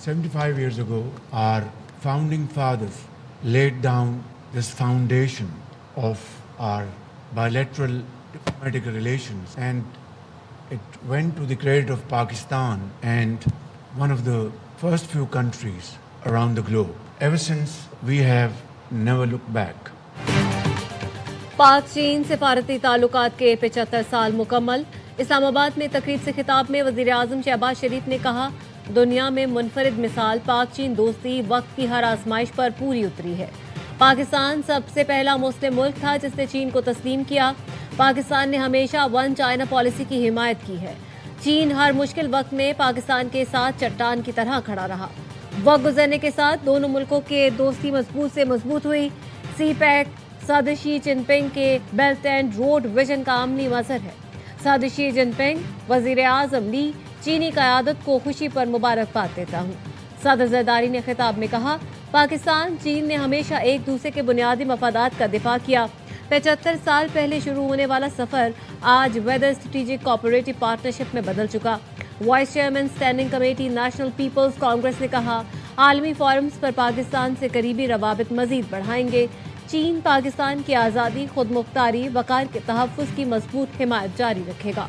75 years ago, our founding fathers laid down this foundation of our bilateral diplomatic relations, and it went to the credit of Pakistan and one of the first few countries around the globe. Ever since, we have never looked back. पाक चीन सिफारती ताल्लुकात के 75 साल मुकम्मल। इस्लामाबाद में तकरीब से खिताब में वज़ीर आज़म शहबाज शरीफ ने कहा, दुनिया में मुनफरिद मिसाल पाक चीन दोस्ती वक्त की हर आजमाइश पर पूरी उतरी है। पाकिस्तान सबसे पहला मुस्लिम मुल्क था जिसने चीन को तस्लीम किया। पाकिस्तान ने हमेशा वन चाइना पॉलिसी की हिमायत की है। चीन हर मुश्किल वक्त में पाकिस्तान के साथ चट्टान की तरह खड़ा रहा। वक्त गुजरने के साथ दोनों मुल्कों के दोस्ती मजबूत से मजबूत हुई। सी पैक सदर शी जिनपिंग के बेल्ट एंड रोड विजन का अमली मजहर है। सदर शी जिनपिंग वजीर आजम ली चीनी क़यादत को खुशी पर मुबारकबाद देता हूँ। सदर जरदारी ने खिताब में कहा, पाकिस्तान चीन ने हमेशा एक दूसरे के बुनियादी मफादात का दिफा किया। 75 साल पहले शुरू होने वाला सफर आज वेदर स्ट्रेटेजिक कोऑपरेटिव पार्टनरशिप में बदल चुका। Vice chairman standing committee National People's Congress ने कहा, आलमी फोरम्स पर पाकिस्तान से करीबी रवाबित मजीद बढ़ाएंगे। चीन पाकिस्तान की आज़ादी, खुद मुख्तारी, वक़ार के तहफ़्फ़ुज़ की मजबूत हिमायत जारी रखेगा।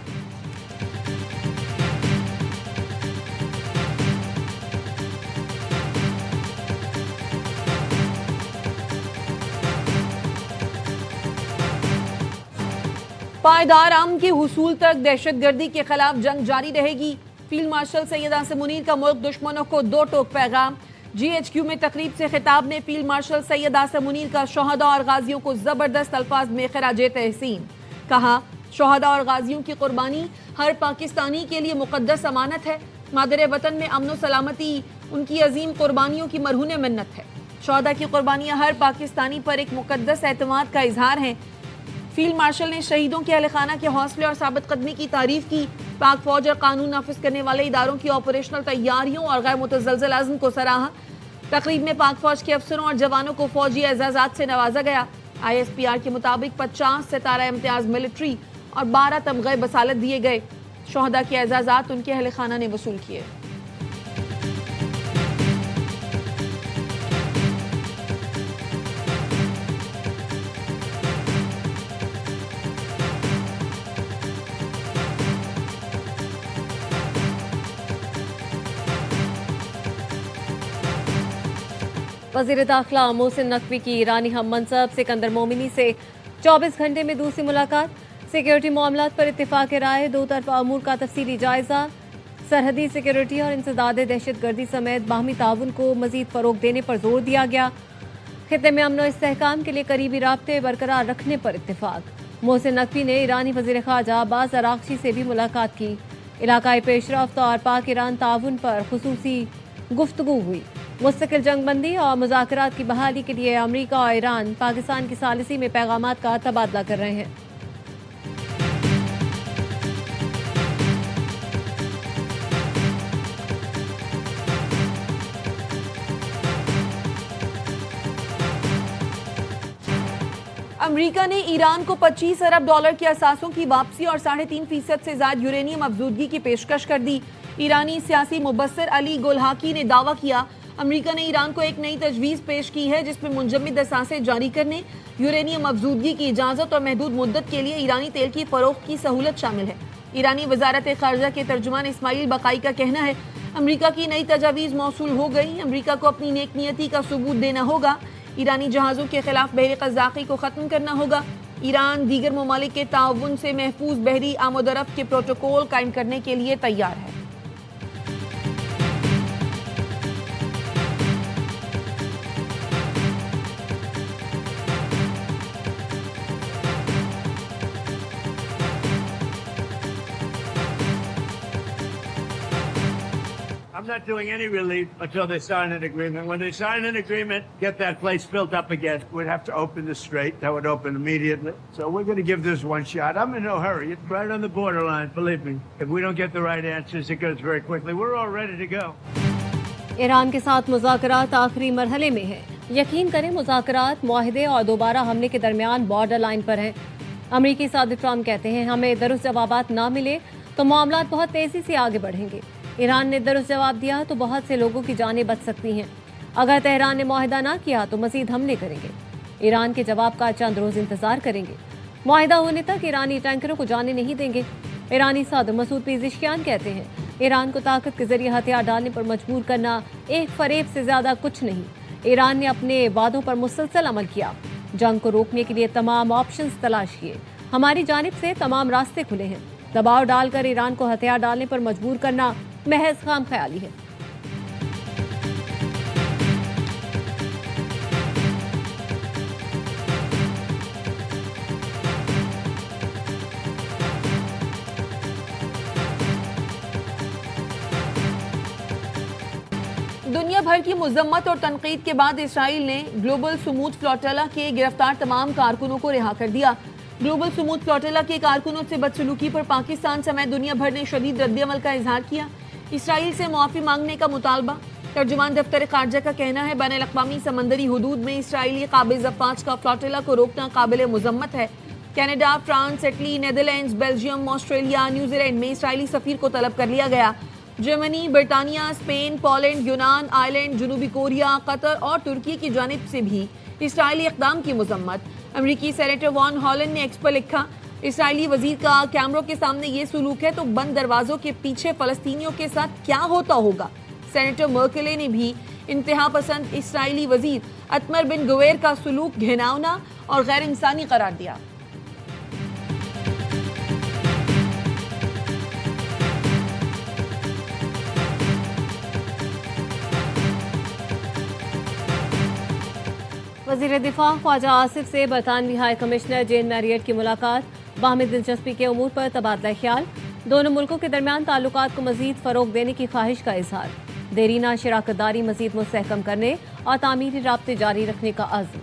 पायदार अमन के हुसूल तक दहशतगर्दी के खिलाफ जंग जारी रहेगी। फील्ड मार्शल सैयद आसिम मुनीर का मुल्क दुश्मनों को दो टोक पैगाम। GHQ में तकरीब से खिताब में फील्ड मार्शल सैयद आसिम मुनीर का शोहदा और गाजियों को जबरदस्त अल्फाज में खिराजे तहसीन। कहा, शोहदा और गाजियों की कुर्बानी हर पाकिस्तानी के लिए मुकद्दस अमानत है। मादरे वतन में अमन सलामती उनकी अजीम कुर्बानियों की मरहून मिन्नत है। शोहदा की कुर्बानियां हर पाकिस्तानी पर एक मुकद्दस एतमाद का इजहार हैं। फील्ड मार्शल ने शहीदों के अहल खाना के हौसले और साबित कदमी की तारीफ की। पाक फौज और कानून नाफिज करने वाले इदारों की ऑपरेशनल तैयारियों और गैर मुतज़लज़ल अज़्म को सराहा। तकरीब में पाक फौज के अफसरों और जवानों को फौजी एजाज़ात से नवाजा गया। ISPR के मुताबिक 50 सितारा इम्तियाज मिलिट्री और 12 तमग़े बसालत दिए गए। शोहदा के एजाज़ात उनके अहल खाना ने वसूल किए। वज़ीर दाखिला मोहसिन नकवी की ईरानी हम मनसब सिकंदर मोमिनी से 24 घंटे में दूसरी मुलाकात। सिक्योरिटी मामलात पर इत्तेफाक राय, दो तरफा अमूर का तफसीली जायजा। सरहदी सिक्योरिटी और इंसदाद दहशतगर्दी समेत बाहमी ताउन को मजीद फ़रोग देने पर जोर दिया गया। खित्ते में अमन और इस्तेहकाम के लिए करीबी राब्ते बरकरार रखने पर इत्तेफाक। मोहसिन नकवी ने ईरानी वज़ीर ख़ारजा अब्बास अराग़ची से भी मुलाकात की। इलाकाई पेशरफ्त और पाक ईरान ताउन पर खुसूसी गुफ्तगू हुई। मुस्तकिल जंगबंदी और मुज़ाकरात की बहाली के लिए अमरीका और ईरान पाकिस्तान की सालिसी में पैगामात का तबादला कर रहे हैं। अमेरिका ने ईरान को $25 अरब के असासों की वापसी और 3.5% से ज्यादा यूरेनियम अफजूदगी की पेशकश कर दी। ईरानी सियासी मुबस्सिर अली गोल्हाकी ने दावा किया, अमेरिका ने ईरान को एक नई तजवीज़ पेश की है जिसमें मुंजमद असासें जारी करने, यूरेनियम अफजूदगी की इजाज़त और महदूद मुद्दत के लिए ईरानी तेल की फ़रोख्त की सहूलत शामिल है। ईरानी वजारत ख़ारजा के तर्जुमान इस्माइल बकाई का कहना है, अमेरिका की नई तजावीज़ मौसूल हो गई। अमेरिका को अपनी नेक नियति का सबूत देना होगा। ईरानी जहाज़ों के खिलाफ बहरी क़ज़्ज़ाक़ी को ख़त्म करना होगा। ईरान दीगर ममालिक के ताउन से महफूज बहरी आमोदरफ्त के प्रोटोकॉल कायम करने के लिए तैयार है। I'm not doing any relief until they sign an agreement. When they sign an agreement, get that place built up again. We'd have to open the strait. That would open immediately. So we're going to give this one shot. I'm in no hurry. It's right on the borderline, believe me. If we don't get the right answers, it goes very quickly. We're all ready to go. Iran के साथ मुज़ाकरात आखिरी मरहले में है। यकीन करें, मुज़ाकरात, मुआहदे और दोबारा हमले के दरमियान बॉर्डर लाइन पर हैं। अमरीकी सदर ट्रम्प कहते हैं, हमें दुरुस्त जवाबात ना मिले तो मामलात बहुत तेज़ी से आगे बढ़ेंगे। ईरान ने दुरुस्त जवाब दिया तो बहुत से लोगों की जानें बच सकती हैं। अगर तेहरान ने मुआहिदा ना किया तो मजीद हमले करेंगे। ईरान के जवाब का चंद रोज इंतजार करेंगे। मुआहिदा होने तक ईरानी टैंकरों को जाने नहीं देंगे। ईरानी सदर मसूद पेज़ेश्कियान कहते हैं, ईरान को ताकत के जरिए हथियार डालने पर मजबूर करना एक फरेब से ज्यादा कुछ नहीं। ईरान ने अपने वादों पर मुसलसल अमल किया, जंग को रोकने के लिए तमाम ऑप्शंस तलाश किए। हमारी जानिब से तमाम रास्ते खुले हैं। दबाव डालकर ईरान को हथियार डालने पर मजबूर करना महज खामख्याली है। दुनिया भर की मुजम्मत और तनकीद के बाद इसराइल ने ग्लोबल सुमूद फ्लोटिला के गिरफ्तार तमाम कारकुनों को रिहा कर दिया। ग्लोबल सुमूद फ्लोटिला के कारकुनों से बदसलूकी पर पाकिस्तान समेत दुनिया भर ने शदीद रद्दअमल का इजहार किया। इसराइल से मुआफ़ी मांगने का मुतालबा। तर्जुमान दफ्तर खारजा का कहना है, बैनुल अक़वामी समंदरी हुदूद में इसराइली काबिज़ अफ़वाज का फ्लोटिला को रोकना काबिल मुज़म्मत है। Canada, France, Italy, Netherlands, Belgium, Australia, New Zealand में इसराइली सफ़ीर को तलब कर लिया गया। जर्मनी, बरतानिया, स्पेन, पोलैंड, यूनान, आयरलैंड, जनूबी कोरिया, कतर और तुर्की की जानिब से भी इसराइली इक़दाम की मुज़म्मत। अमरीकी सेनेटर वॉन हॉलैंड ने एक्स पर लिखा, इसराइली वजीर का कैमरों के सामने ये सलूक है तो बंद दरवाजों के पीछे फ़लस्तीनियों के साथ क्या होता होगा। सेनेटर मर्केले ने भी इंतहा पसंद इसराइली वजीर अतमर बिन गुवेर का सलूक घिनौना और गैर इंसानी करार दिया। वज़ीर दिफा ख्वाजा आसिफ से बरतानवी हाई कमिश्नर जेन मैरियट की मुलाकात। बाहमी दिलचस्पी के उमूर पर तबादला ख्याल। दोनों मुल्कों के दरमियान ताल्लुकात को मजीद फ़रोग देने की ख्वाहिश का इजहार। देरीना शराकतदारी मजीद मुस्तहकम करने और तामीरी राब्ते जारी रखने का अज़्म।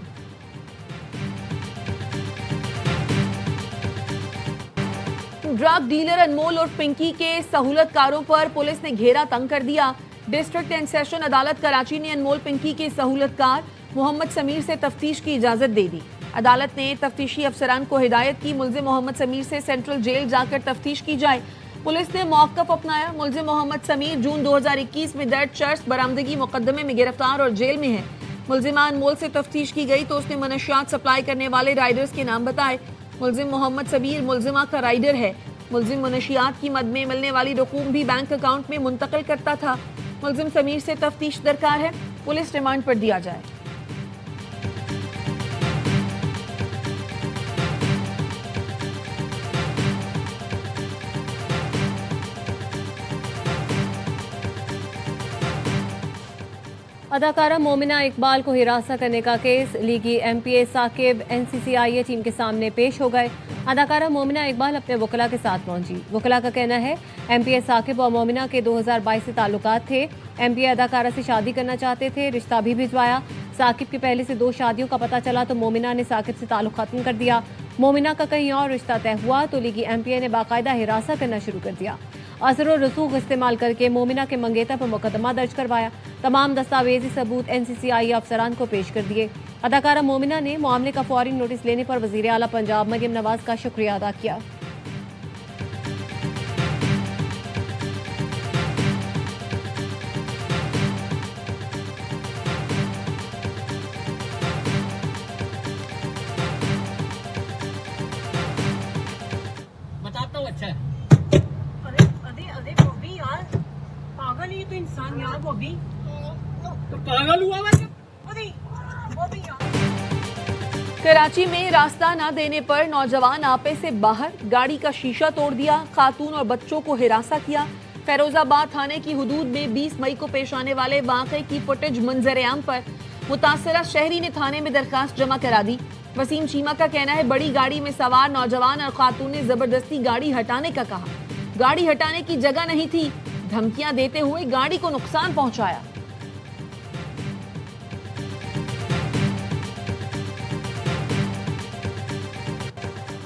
ड्रग डीलर अनमोल और पिंकी के सहूलतकारों पर पुलिस ने घेरा तंग कर दिया। डिस्ट्रिक्ट एंड सेशन अदालत कराची ने अनमोल पिंकी के सहूलतकार मोहम्मद समीर से तफ्तीश की इजाजत दे दी। अदालत ने तफ्तीशी अफसरान को हिदायत की, मुलजिम मोहम्मद समीर से सेंट्रल जेल जाकर तफ्तीश की जाए। पुलिस ने मौक़िफ़ अपनाया। मुलजिम मोहम्मद समीर जून 2021 में दर्ज चर्च बरामदगी मुकदमे में गिरफ्तार और जेल में है। मुलजिमा अनमोल से तफ्तीश की गई तो उसने मनशियात सप्लाई करने वाले राइडर्स के नाम बताए। मुलजिम मोहम्मद समीर मुलजिमा का राइडर है। मुलजिम मनशियात की मद में मिलने वाली रकूम भी बैंक अकाउंट में मुंतकिल करता था। मुलजिम समीर से तफ्तीश दरकार है, पुलिस रिमांड पर दिया जाए। अदाकारा मोमिना इकबाल को हिरासत करने का केस। लीगी एमपीए साकिब एनसीसीआईए टीम के सामने पेश हो गए। अदाकारा मोमिना इकबाल अपने वकला के साथ पहुंची। वकला का कहना है, एमपीए साकिब और मोमिना के 2022 से ताल्लुकात थे। एमपीए अदाकारा से शादी करना चाहते थे, रिश्ता भी भिजवाया। साकिब की पहले से 2 शादियों का पता चला तो मोमिना ने साकिब से ताल्लुक खत्म कर दिया। मोमिना का कहीं और रिश्ता तय हुआ तो लीगी एमपीए ने बाकायदा हिरासत करना शुरू कर दिया। असर और रसूख इस्तेमाल करके मोमिना के मंगेतर पर मुकदमा दर्ज करवाया। तमाम दस्तावेजी सबूत एनसीसीआई अफसरान को पेश कर दिए। अदाकारा मोमिना ने मामले का फौरी नोटिस लेने पर वजीर आला पंजाब मरियम नवाज का शुक्रिया अदा किया। बताता हूँ। अच्छा अरे अरे अरे बॉबी यार, पागल ही तो इंसान यार। बॉबी तो पागल हुआ मैं। अरे बॉबी यार। कराची में रास्ता न देने पर नौजवान आपे से बाहर गाड़ी का शीशा तोड़ दिया। खातून और बच्चों को हिरासा किया। फैरोजाबाद थाने की हुदूद में 20 मई को पेश आने वाले वाक़े की फुटेज मंजर-ए-आम पर मुतासरा शहरी ने थाने में दरखास्त जमा करा दी। वसीम चीमा का कहना है, बड़ी गाड़ी में सवार नौजवान और खातून ने जबरदस्ती गाड़ी हटाने का कहा। गाड़ी हटाने की जगह नहीं थी, धमकियां देते हुए गाड़ी को नुकसान पहुंचाया।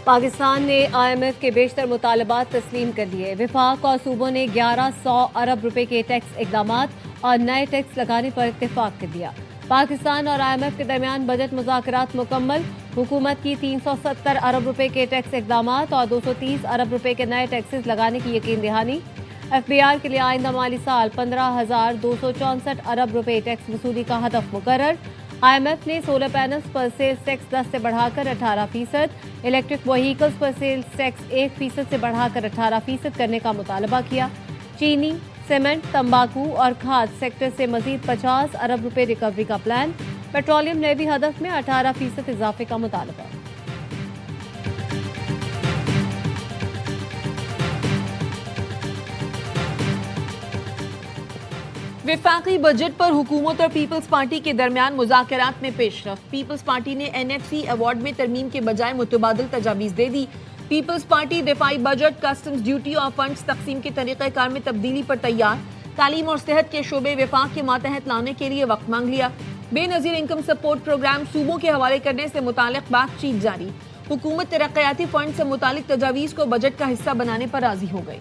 पाकिस्तान ने IMF के बेशतर मुतालबात तस्लीम कर लिए। विफाक और सूबों ने 1100 अरब रुपए के टैक्स इकदामात और नए टैक्स लगाने पर इत्तेफाक कर दिया। पाकिस्तान और IMF के दरमियान बजट मुज़ाकरात मुकम्मल। हुकूमत की 370 अरब रुपए के टैक्स इकदामात और 230 अरब रुपए के नए टैक्सेस लगाने की यकीन दहानी। FBR के लिए आइंदा माली साल 15,264 अरब रुपए टैक्स वसूली का हदफ मुकर्रर। IMF ने सोलर पैनल्स पर सेल्स टैक्स 10 से बढ़ाकर 18%, इलेक्ट्रिक व्हीकल्स पर सेल्स टैक्स 1% से बढ़ाकर 18% करने का मुतालबा किया। चीनी, सीमेंट, तंबाकू और खाद सेक्टर से मजीद 50 अरब रुपए रिकवरी का प्लान। पेट्रोलियम ने भी हदफ में 18% इजाफे का मुतालबा। विफाकी बजट पर हुकूमत और पीपल्स पार्टी के दरमियान मुज़ाकरात में पेशरफ। पीपल्स पार्टी ने NFC अवार्ड में तरमीम के बजाय मुतबादिल तजावीज़ दे दी। पीपल्स पार्टी दिफाई बजट, कस्टम्स ड्यूटी और फंड्स तकसीम के तरीक़ेकार में तब्दीली पर तैयार। तालीम और सेहत के शोबे विफाक के मातहत लाने के लिए वक्त मांग लिया। बेनज़ीर इनकम सपोर्ट प्रोग्राम सूबों के हवाले करने से मुतालिक बातचीत जारी। हुकूमत तरक्याती फंड से मुतालिक तजावीज़ को बजट का हिस्सा बनाने पर राजी हो गई।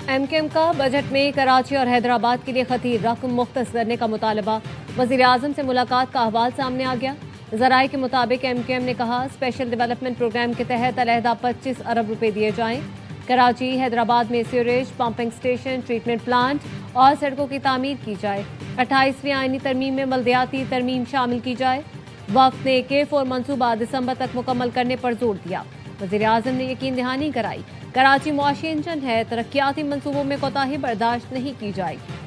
MKM का बजट में कराची और हैदराबाद के लिए खती रकम मुख्तस करने का मुतालबा। वज़ीर आज़म से मुलाकात का अहवाल सामने आ गया। ज़राए के मुताबिक MKM ने कहा स्पेशल डेवलपमेंट प्रोग्राम के तहत अलहदा 25 अरब रुपए दिए जाएं। कराची, हैदराबाद में sewerage, pumping station, treatment plant और सड़कों की तामीर की जाए। 28वीं आईनी तरमीम में बल्दियाती तरमीम शामिल की जाए। वफ़द ने K4 मनसूबा दिसंबर तक मुकम्मल करने पर जोर दिया। वज़ीर आज़म ने यकीन दहानी कराई कराची मुआशी इंजन है, तरक्याती मनसूबों में कोताही बर्दाश्त नहीं की जाएगी।